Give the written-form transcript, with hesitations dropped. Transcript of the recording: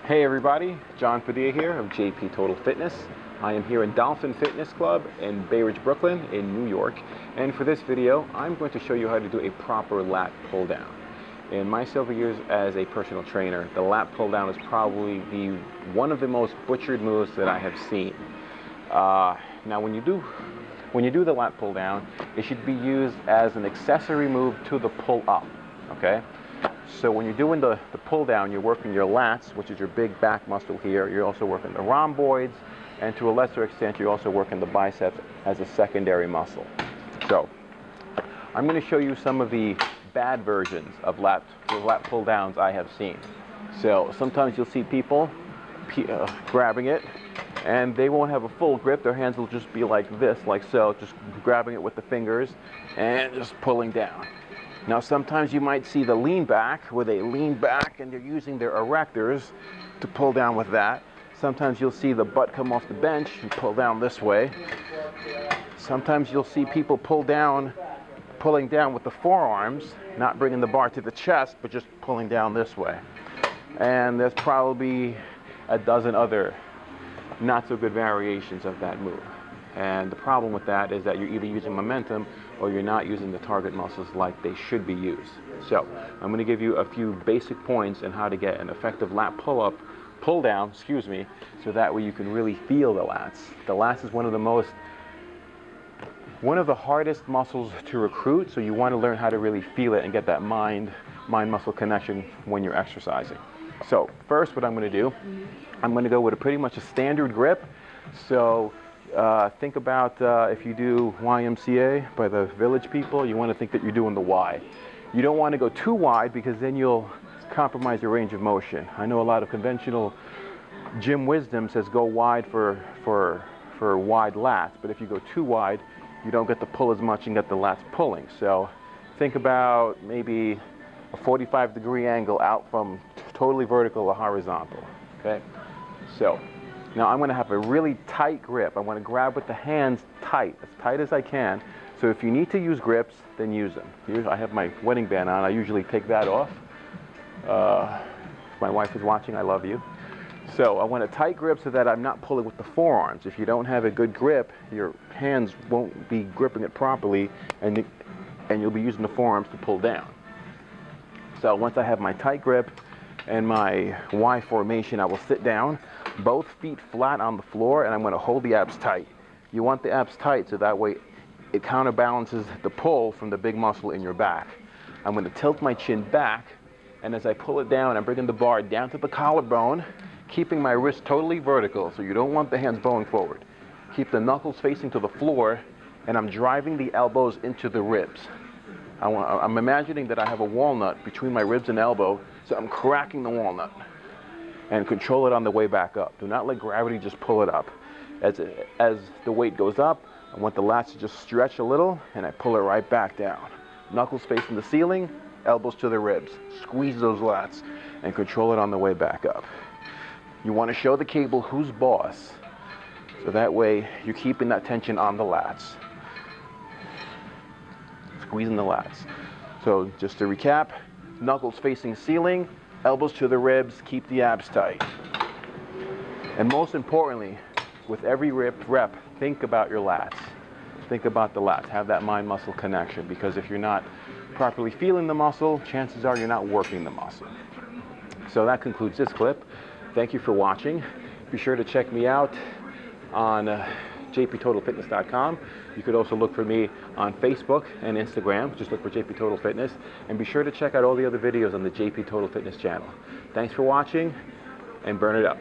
Hey everybody, John Padilla here of JP Total Fitness. I am here in Dolphin Fitness Club in Bay Ridge, Brooklyn in New York. And for this video, I'm going to show you how to do a proper lat pull down. In my several years as a personal trainer, the lat pull down is probably one of the most butchered moves that I have seen. Now when you do the lat pull down, it should be used as an accessory move to the pull up, okay? So when you're doing the pull down, you're working your lats, which is your big back muscle here. You're also working the rhomboids, and to a lesser extent, you're also working the biceps as a secondary muscle. So I'm going to show you some of the bad versions of lat pull downs I have seen. So sometimes you'll see people grabbing it, and they won't have a full grip. Their hands will just be like this, like so, just grabbing it with the fingers and just pulling down. Now sometimes you might see the lean back, where they lean back and they're using their erectors to pull down with that. Sometimes you'll see the butt come off the bench and pull down this way. Sometimes you'll see people pulling down with the forearms, not bringing the bar to the chest, but just pulling down this way. And there's probably a dozen other not so good variations of that move. And the problem with that is that you're either using momentum or you're not using the target muscles like they should be used. So I'm going to give you a few basic points on how to get an effective lat pull down, so that way you can really feel the lats. The lats is one of the hardest muscles to recruit, so you want to learn how to really feel it and get that mind-muscle connection when you're exercising. So first, what I'm going to do, I'm going to go with pretty much a standard grip. So think about if you do YMCA by the Village People, you want to think that you're doing the Y. You don't want to go too wide because then you'll compromise your range of motion. I know a lot of conventional gym wisdom says go wide for wide lats, but if you go too wide, you don't get to pull as much and get the lats pulling. So think about maybe a 45-degree angle out from totally vertical or horizontal, okay? So now I'm going to have a really tight grip. I want to grab with the hands tight as I can. So if you need to use grips, then use them. Here I have my wedding band on. I usually take that off. If my wife is watching, I love you. So I want a tight grip so that I'm not pulling with the forearms. If you don't have a good grip, your hands won't be gripping it properly, and you'll be using the forearms to pull down. So once I have my tight grip and my Y formation, I will sit down, both feet flat on the floor, and I'm going to hold the abs tight. You want the abs tight so that way it counterbalances the pull from the big muscle in your back. I'm going to tilt my chin back, and as I pull it down, I'm bringing the bar down to the collarbone, keeping my wrist totally vertical, so you don't want the hands bowing forward. Keep the knuckles facing to the floor, and I'm driving the elbows into the ribs. I'm imagining that I have a walnut between my ribs and elbow, so I'm cracking the walnut. And control it on the way back up. Do not let gravity just pull it up. As the weight goes up, I want the lats to just stretch a little, and I pull it right back down. Knuckles facing the ceiling, elbows to the ribs. Squeeze those lats and control it on the way back up. You want to show the cable who's boss, so that way you're keeping that tension on the lats. Squeezing the lats. So just to recap, knuckles facing ceiling, elbows to the ribs, keep the abs tight. And most importantly, with every rep, think about your lats. Think about the lats. Have that mind-muscle connection, because if you're not properly feeling the muscle, chances are you're not working the muscle. So that concludes this clip. Thank you for watching. Be sure to check me out on jptotalfitness.com. You could also look for me on Facebook and Instagram. Just look for JP Total Fitness. And be sure to check out all the other videos on the JP Total Fitness channel. Thanks for watching, and burn it up.